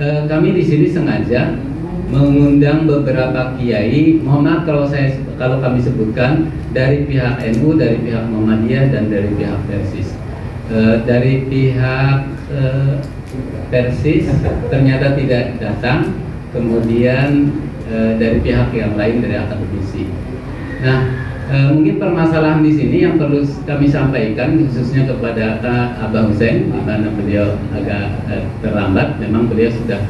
kami di sini sengaja mengundang beberapa kiai. Mohon maaf kalau kami sebutkan dari pihak NU, dari pihak Muhammadiyah, dan dari pihak Persis. Dari pihak Persis ternyata tidak datang, kemudian dari pihak yang lain, dari akademisi. Nah, mungkin permasalahan di sini yang perlu kami sampaikan khususnya kepada Abah Hussein, di mana beliau agak terlambat. Memang beliau sudah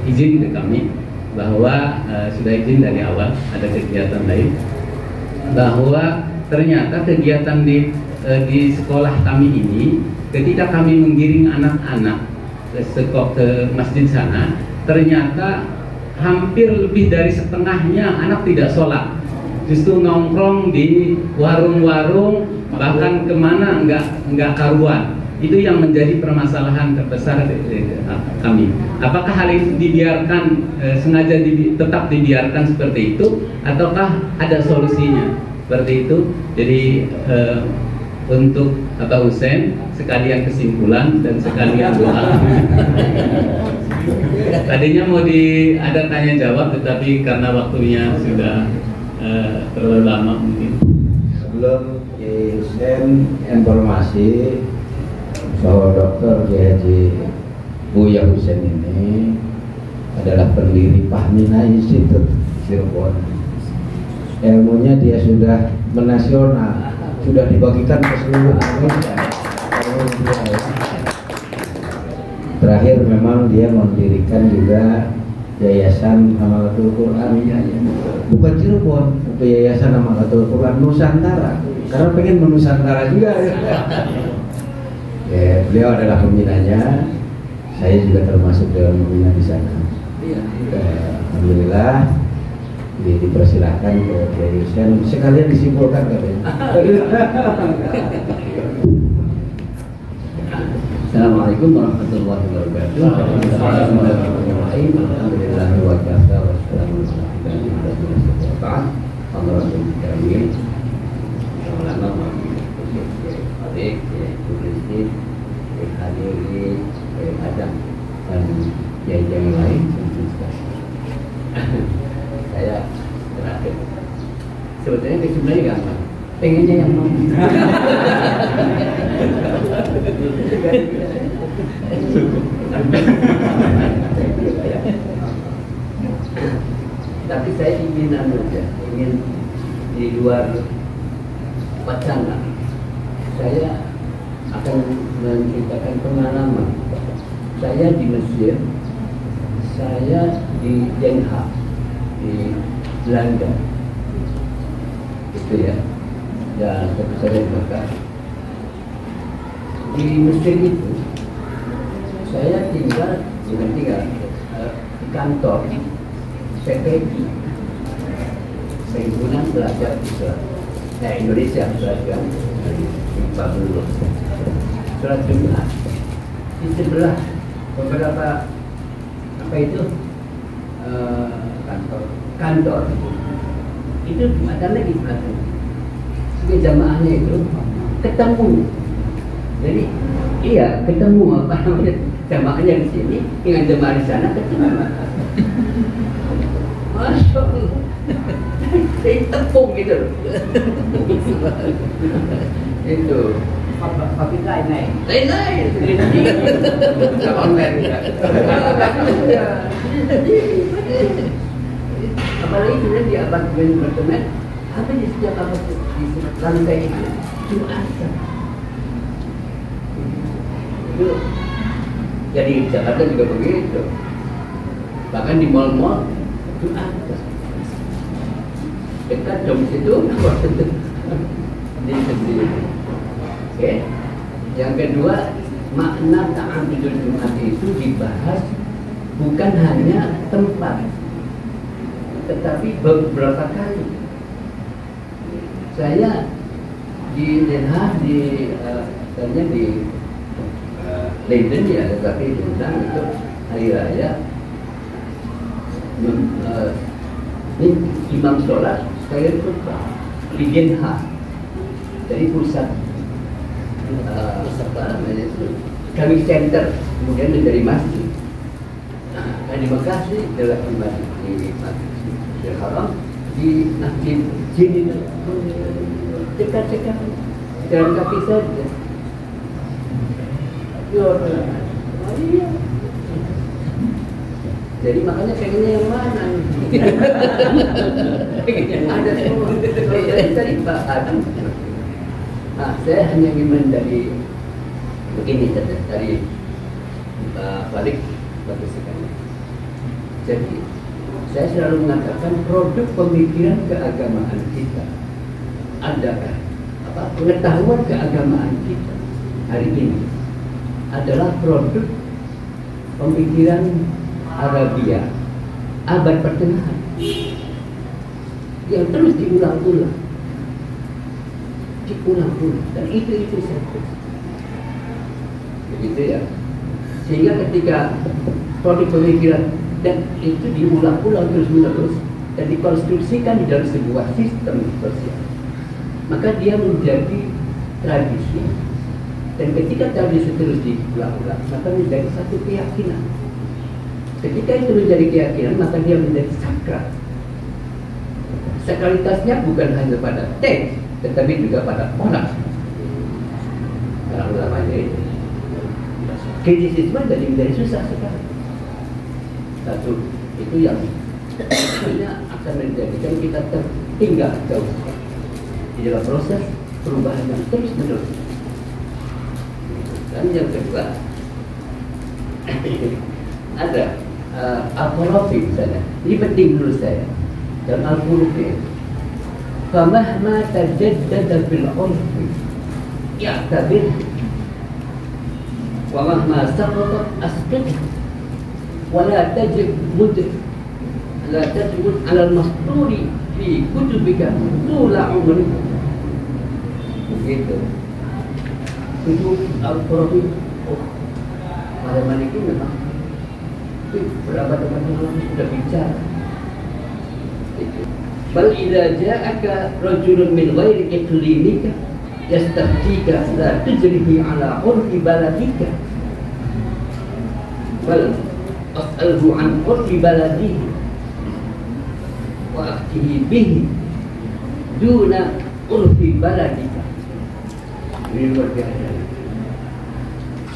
izin ke kami bahwa sudah izin dari awal ada kegiatan lain, bahwa ternyata kegiatan di sekolah kami ini, ketika kami menggiring anak-anak ke masjid sana, ternyata hampir lebih dari setengahnya anak tidak sholat, justru nongkrong di warung-warung, bahkan kemana nggak karuan. Itu yang menjadi permasalahan terbesar kami. Apakah hal itu dibiarkan, sengaja tetap dibiarkan seperti itu, ataukah ada solusinya seperti itu? Jadi untuk Abah Hussein, sekalian kesimpulan dan sekalian doa. Tadinya mau ada tanya jawab, tetapi karena waktunya sudah terlalu lama mungkin. Sebelum Kiai Hussein informasi bahwa Dr. Haji Buya Hussein ini adalah pendiri Fahmina Institute Cirebon. Ilmunya dia sudah menasional, sudah dibagikan ke seluruh Indonesia. Terakhir memang dia mendirikan juga Yayasan Amalatul Quran, bukan Cirebon, tapi Yayasan Amalatul Quran Nusantara, karena pengen menusantara juga. Ya, beliau adalah pembinanya, saya juga termasuk dalam pembina di sana. Alhamdulillah dipersilahkan ke Kiai Hussein, sekalian disimpulkan katanya. Assalamualaikum warahmatullahi wabarakatuh. Bismillahirrahmanirrahim. Alhamdulillah wa kafa wa salamun ala rasulillah. Hadiri, Adam dan yang lain. Saya terakhir. Sebetulnya kesimpulannya gampang. Pengennya yang mau. Tapi saya ingin ingin di luar wacana. Saya akan menceritakan pengalaman saya di Mesir, saya di Den Haag di Belanda, gitu ya, dan saya di Mekah. Di Mesir itu saya tinggal di kantor PPI, Perhimpunan Pelajar Islam Indonesia, belajar di Babylon. Sholat Jumat di sebelah beberapa kantor itu Jumatan lagi belakang. Jadi jamaahnya itu ketemu. Jadi iya ketemu apa namanya jamaahnya di sini dengan jamaah di sana ketemu. Masya Allah, saya tepung gitu loh. Itu. Tapi lain-lain. Online juga. Apalagi sebenarnya di apartemen, apa di setiap apartemen di lantai itu cuma asap. Itu jadi di Jakarta juga begitu. Bahkan di mal-mal itu asap. Dekat dong situ, di sendiri. Oke. Yang kedua, makna ta'abudul Jumat itu dibahas bukan hanya tempat, tetapi beberapa kali. Saya di Den Haag di Leiden ya, tetapi diundang itu hari raya. Ini imam sholat sekalian khutbah di Den Haag, dari pusat kami center, kemudian menjadi masjid. di Mekah sih adalah di Masjidil Haram, di Masjid Jin itu dekat-dekat jalan kaki saja. Iya. Jadi makanya pengennya yang mana? Ada semua. Dari bahan. Nah, saya hanya ingin dari begini saja dari balik bagus sekali. Jadi saya selalu mengatakan produk pemikiran keagamaan kita adalah pengetahuan keagamaan kita hari ini adalah produk pemikiran Arabia abad pertengahan yang terus diulang-ulang dan itu saja. Begitu ya. Sehingga ketika produk pemikiran dan itu diulang-ulang terus-menerus dan dikonstruksikan di dalam sebuah sistem sosial, maka dia menjadi tradisi. Dan ketika tradisi terus diulang-ulang, maka menjadi satu keyakinan. Ketika itu menjadi keyakinan, maka dia menjadi sakral. Sakralitasnya bukan hanya pada teks, tetapi juga pada orang. Orang ulamanya itu. Kritisisme menjadi susah sekali. Satu, itu yang akhirnya akan menjadikan kita tertinggal jauh di dalam proses perubahan yang terus menerus. Dan yang kedua, ada Al-Farabi misalnya. Ini penting menurut saya. Dan Al-Farabi, famahma tajaddada fil urfi ya'tabir wa mahma saqatat asqit wa la tajib la tajib ala al-masduri fi kutubika tula umri. Begitu. Itu Al-Farabi. Pada Maliki memang berabad-abad yang lalu sudah bicara. Bal idza ja'aka rajulun min ghairi iqlimika yastaftika la tujrihi ala urfi baladika bal as'alhu an urfi baladihi wa aktihi bihi duna urfi baladika. Ini luar biasa.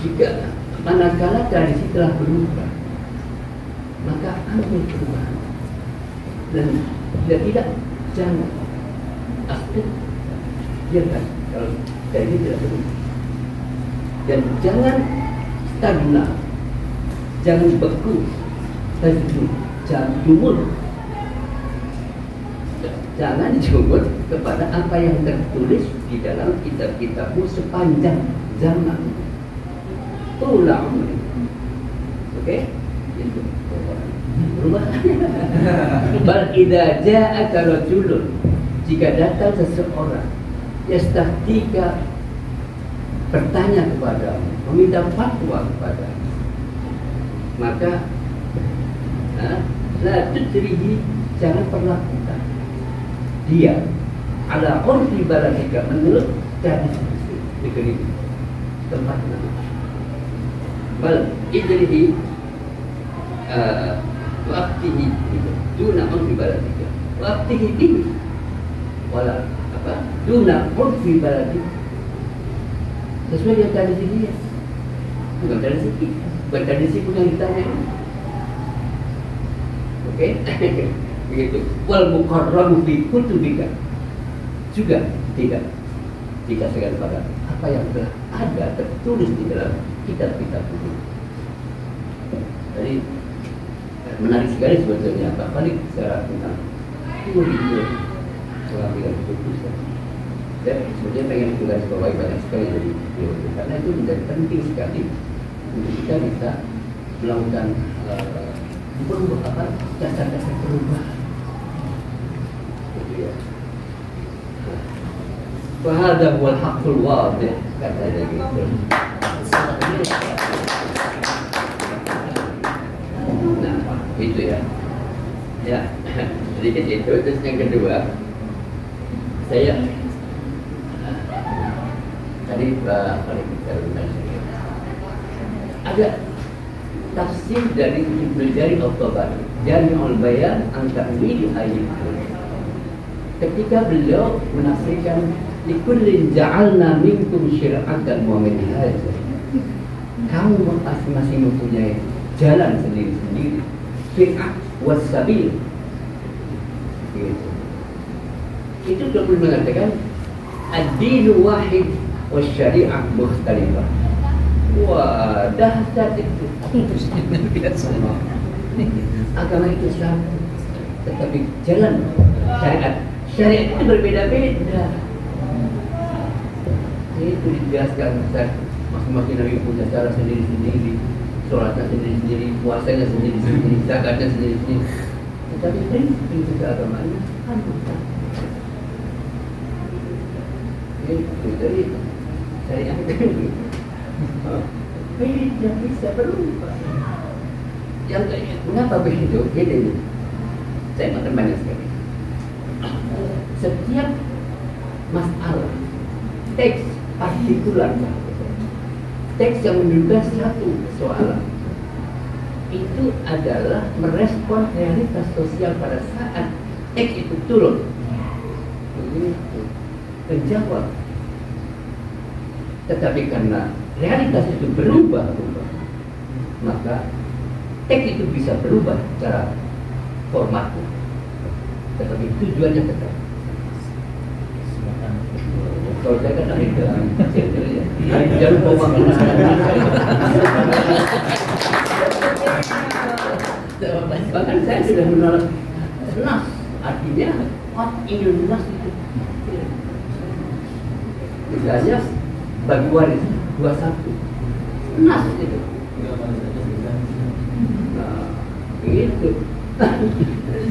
Jika manakala tradisi telah berubah, maka ambil perubahan dan tidak jangan aspek biarkan kalau ini tidak berubah dan jangan stagnan, jangan beku, jangan jumur, jangan jumur kepada apa yang tertulis di dalam kitab-kitabmu sepanjang zaman. Ulang, oke? Itu perubahannya. Bal idza ja'aka rajulun, jika datang seseorang yastaftika, bertanya kepadamu, meminta fatwa kepadamu, maka la tudrihi, jangan perlakukan dia ala urfi baladika, menurut tradisi negeri tempat nama. Bal idrihi waktihi duna urfi baladika, waktihi bihi wala apa duna urfi baladika, sesuai dengan tradisi dia, bukan tradisi kita, bukan tradisi yang ditanya. Oke? Begitu. Wal muqarrabu fi kutubika, juga tidak dikasihkan pada apa yang telah ada tertulis di dalam kitab-kitab itu. Jadi menarik sekali sebetulnya Pak Falik secara tentang teori pengambilan keputusan. Saya sebetulnya pengen tugas bawahi banyak sekali dari teori, karena itu menjadi penting sekali untuk kita bisa melakukan dasar-dasar perubahan. Gitu ya. Fahadha huwal haqqul wadih, katanya gitu. Nah, itu ya. Ya, sedikit itu. Terus yang kedua, saya tadi Pak Falik agak tafsir dari Ibnu Jarir At-Tabari, Jami'ul Bayan an Ta'wil Ayat. Ketika beliau menafsirkan likullin ja'alna minkum syir'atan wa minhaja. Kamu masing-masing mempunyai jalan sendiri-sendiri. Syir'ah was-sabil. Gitu. Itu sudah boleh mengatakan ad-dinu wahid wasyari'ah mukhtalifah. Wah, dahsyat itu. Agama itu sama, tetapi jalan syariat itu berbeda-beda. Itu dijelaskan masing-masing Nabi punya cara sendiri-sendiri, sholatnya sendiri-sendiri, puasanya sendiri-sendiri, zakatnya sendiri-sendiri. Tetapi prinsip keagamaan sama. Itu jadi syariat itu beda, bisa berubah. Yang mengapa begitu? Ini saya makan banyak sekali. Setiap masalah teks partikular, teks yang menunjukkan satu soalan itu adalah merespon realitas sosial pada saat teks itu turun. Menjawab. Tetapi karena realitas itu berubah, maka teks itu bisa berubah secara formatnya, tetapi tujuannya tetap. Kalau saya kan dari dalam jangan lupa bahkan saya sudah menolak nas, artinya what in nas itu. Misalnya bagi waris 21 nas itu. Nah, itu.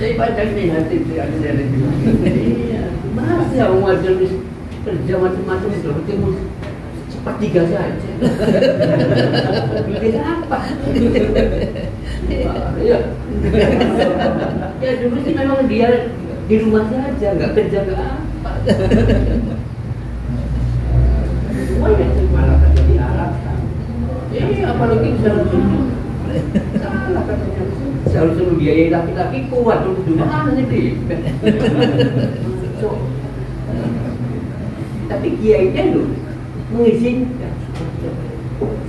Saya baca ini hati saya dari iya, masa umat jenis kerja macam-macam itu ketemu sepertiga saja. Bikin apa? Ya. Ya dulu sih memang dia di rumah saja, nggak kerja nggak apa. Malah kerja di Arab. Apalagi dalam sujud. Salah katanya. Saya suruh biayai laki-laki kuat untuk di mana sih? Tapi kiainya itu mengizinkan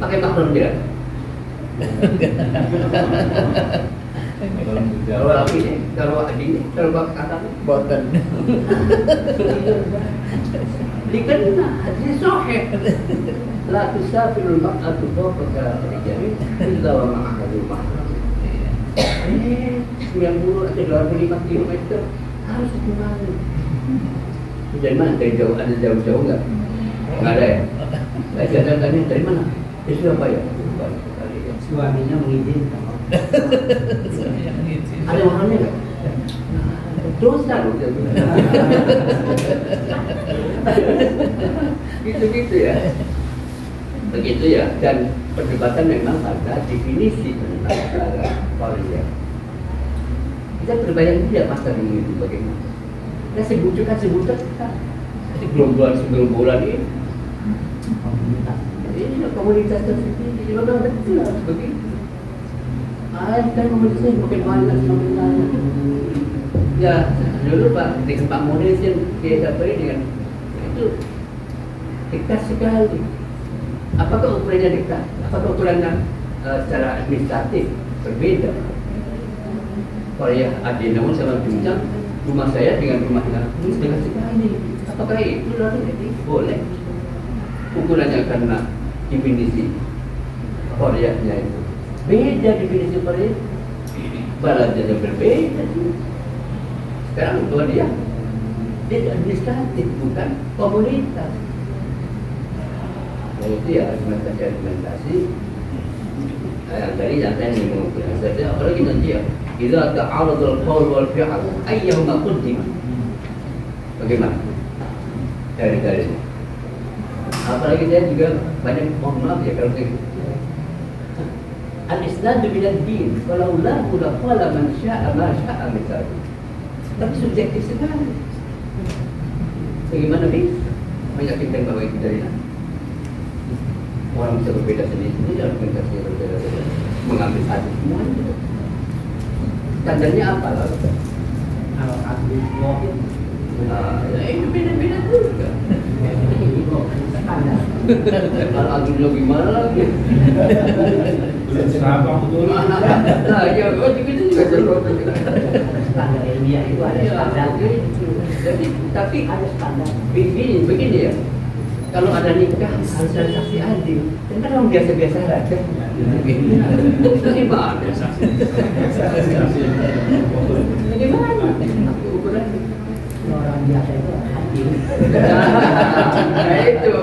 pakai mahram dia. Kalau laki ini, kalau adik ini, kalau kakak boten. Dikena hadis sahih. La tusafirul mar'atu fawqa rijali illa wa ma'ahul mahram. 90 atau 25 km harus kemana? Dari mana? Dari jauh, ada jauh-jauh nggak? Nggak ada ya? Saya tanya dari mana? Dari Surabaya. Suaminya mengizinkan. Ada makannya nggak? Dosa loh. Gitu-gitu ya. Begitu ya. Dan perdebatan memang pada definisi tentang Korea. Kita berbayang tidak masa dulu itu bagaimana? Kita sebutkan gerombolan ini komunitas tersendiri memang betul harus begitu. Kan komunitasnya makin banyak semakin banyak. Ya dulu Pak dengan Pak Munis yang dia dapat dengan itu dekat sekali. Apakah ukurannya dekat? Apakah ukurannya secara administratif berbeda? Kalau ya adik namun sama bincang rumah saya dengan rumahnya ini dekat sekali. Apakah itu lalu boleh? Ukurannya karena definisi Koreanya itu beda, definisi Korea balasnya berbeda. Sekarang untuk dia administratif bukan komunitas. Nah, itu ya argumentasi yang tadi yang saya ingin saja. Apalagi nanti ya idza ta'aradul qaul wal fi'l ayyuhuma qaddim. Bagaimana? Dari ini. Apalagi saya juga banyak mohon maaf ya kalau saya al-isnad min ad-din walau la qala man syaa ma syaa misalnya. Tapi subjektif sekali. Bagaimana bisa meyakinkan bahwa itu dari orang bisa berbeda sendiri-sendiri, argumentasinya berbeda-beda. mengambil satu semuanya. Standarnya apa lalu? Kalau aku wahid Ya itu beda-beda juga. standar. Kalau aku gimana lagi? Serabang betul. Nah, ya gitu juga Standar ilmiah itu ada standar. Jadi, tapi Ada standar. begini ya. Kalau ada nikah harus ada saksi ahli. Kan orang biasa-biasa aja. Bagaimana? Bagaimana? Ukurannya. Orang biasa itu hadir. Nah itu,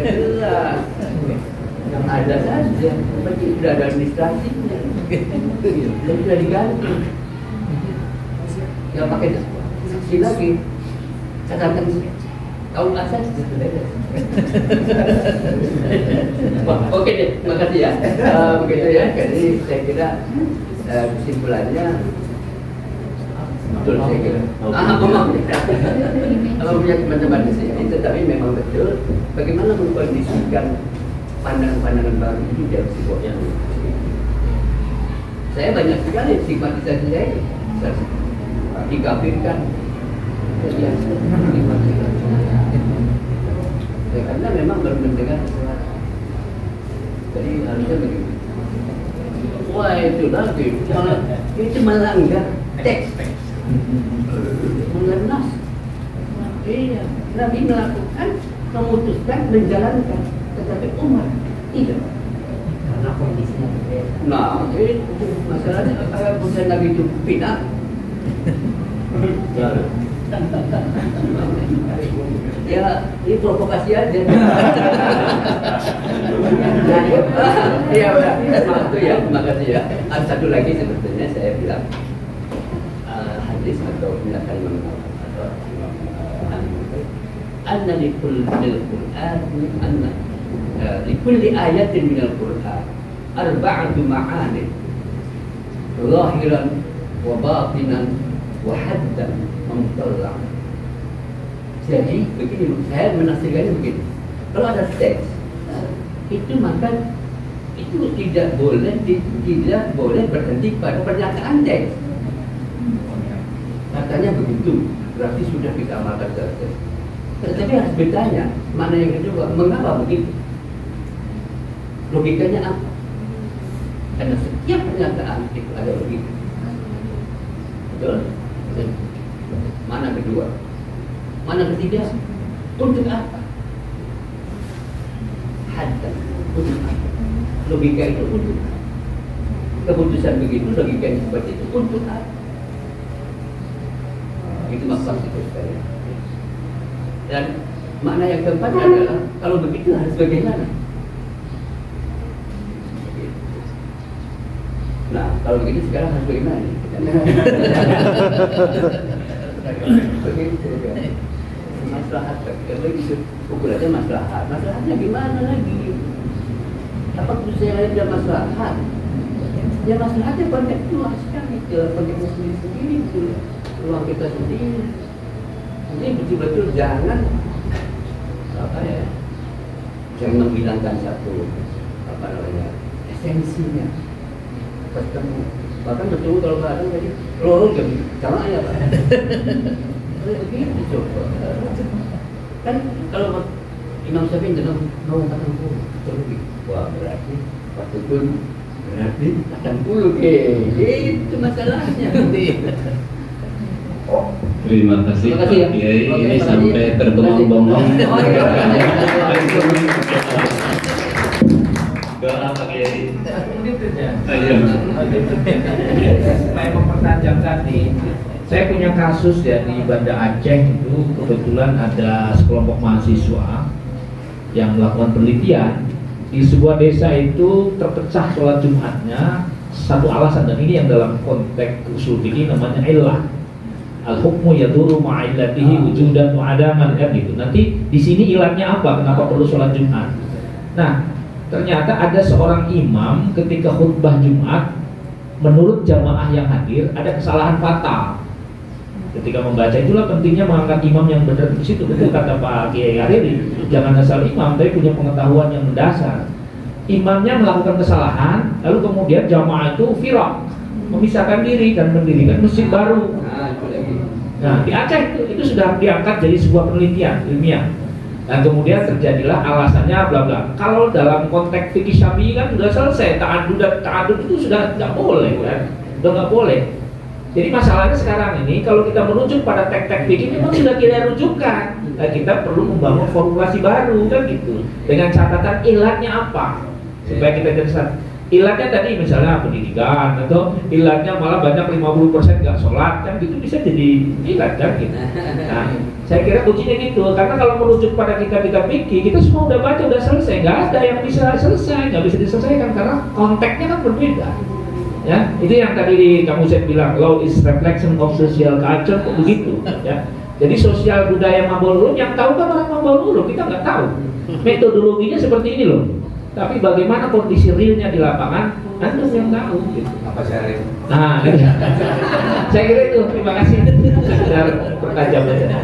jelas. Yang ada saja, seperti sudah ada administrasinya, dan sudah diganti. Yang pakai saksi lagi, catatan tahu asal sudah beres. Wah, oke deh, makasih ya. Begitu ya, jadi saya kira kesimpulannya betul saya kira. Kalau punya teman-teman di sini, tetapi memang betul bagaimana mengkondisikan pandangan-pandangan baru itu dari sebuah yang saya banyak sekali stigmatisasi saya dikafirkan karena memang baru mendengar sesuatu. Jadi harusnya begini. Wah itu lagi, itu melanggar teks. Mengenas. Iya, Nabi melakukan, memutuskan, menjalankan, tetapi Umar tidak. Karena kondisinya berbeda. Nah, itu masalahnya apa bukan Nabi itu pindah. Ya, ini provokasi aja. Iya udah, itu ya, terima kasih ya. Ada satu lagi sebetulnya saya bilang hadis atau penjelasan atau anna likulli Qur'an anna likulli ayatin minal Qur'an arba'atu ma'ani zahiran wa batinan wa haddan mutalla. Jadi begini, saya menafsirkannya begini. Kalau ada teks itu maka itu tidak boleh berhenti pada pernyataan teks. Katanya begitu, berarti sudah kita amalkan saja. Tetapi harus bertanya, mana yang kedua, mengapa begitu? Logikanya apa? Karena setiap pernyataan itu ada logika. Betul? Mana kedua? Mana ketiga? Untuk apa? Haddan. Untuk apa? Logika itu untuk apa? Keputusan begitu, logika yang seperti itu untuk apa? Itu maksud itu sekali. Dan makna yang keempat adalah kalau begitu harus bagaimana? Nah, kalau begitu sekarang harus bagaimana? Begitu. Maslahat, kalau gitu ukurannya maslahat. Maslahatnya gimana lagi? Apa khususnya lain ada maslahat? Ya maslahatnya konteks luas sekali, konteks sendiri itu. Ruang kita sendiri. Jadi betul-betul jangan jangan menghilangkan satu esensinya bertemu. Bahkan bertemu kalau kadang jadi lorong jadi sama ya Pak. Begitu coba. Kan kalau Imam Syafi'i dalam mau 40 wah berarti waktu pun berarti 80 itu masalahnya. Terima kasih Pak ya. Kiai, Oke, ini Pak sampai Kiai. terbengong-bengong. Oh, iya. Doa Pak Kiai. Ayo. Supaya mempertajam tadi, saya punya kasus ya di Banda Aceh itu kebetulan ada sekelompok mahasiswa yang melakukan penelitian di sebuah desa itu terpecah sholat Jumatnya satu alasan, dan ini yang dalam konteks usul fikih namanya illah. Al-hukmu yaduru ma'illatihi wujudan wa adaman, kan gitu. Nanti di sini ilatnya apa? Kenapa perlu sholat Jumat? Nah, ternyata ada seorang imam ketika khutbah Jumat, menurut jamaah yang hadir ada kesalahan fatal. Ketika membaca, itulah pentingnya mengangkat imam yang benar di situ. Betul kata Pak Kiai Hariri, jangan asal imam tapi punya pengetahuan yang mendasar. imamnya melakukan kesalahan, lalu kemudian jamaah itu firaq, memisahkan diri dan mendirikan masjid baru. Nah, di Aceh itu sudah diangkat jadi sebuah penelitian ilmiah. Dan kemudian terjadilah alasannya bla bla. Kalau dalam konteks fikih Syafi'i kan sudah selesai, ta'adud itu sudah nggak boleh kan, udah nggak boleh. Jadi masalahnya sekarang ini kalau kita merujuk pada teks-teks fikih memang sudah tidak rujukan. Nah, kita perlu membangun formulasi baru kan gitu. Dengan catatan ilatnya apa? Supaya kita jelaskan. Ilatnya tadi misalnya pendidikan atau ilatnya malah banyak 50% nggak sholat kan gitu bisa jadi ilat kan gitu. Nah, saya kira kuncinya gitu karena kalau merujuk pada kitab-kitab fikih kita semua udah baca udah selesai, nggak ada yang bisa selesai, nggak bisa diselesaikan karena konteksnya kan berbeda. Ya, itu yang tadi kamu saya bilang law is reflection of social culture kok begitu ya. Jadi sosial budaya Mabul Ulum yang tahu kan orang Mabul Ulum, kita nggak tahu metodologinya seperti ini loh. Tapi bagaimana kondisi realnya di lapangan, antum yang tahu. Gitu. Apa syarif? Nah, saya kira itu. Terima kasih. Sekedar pertajam aja.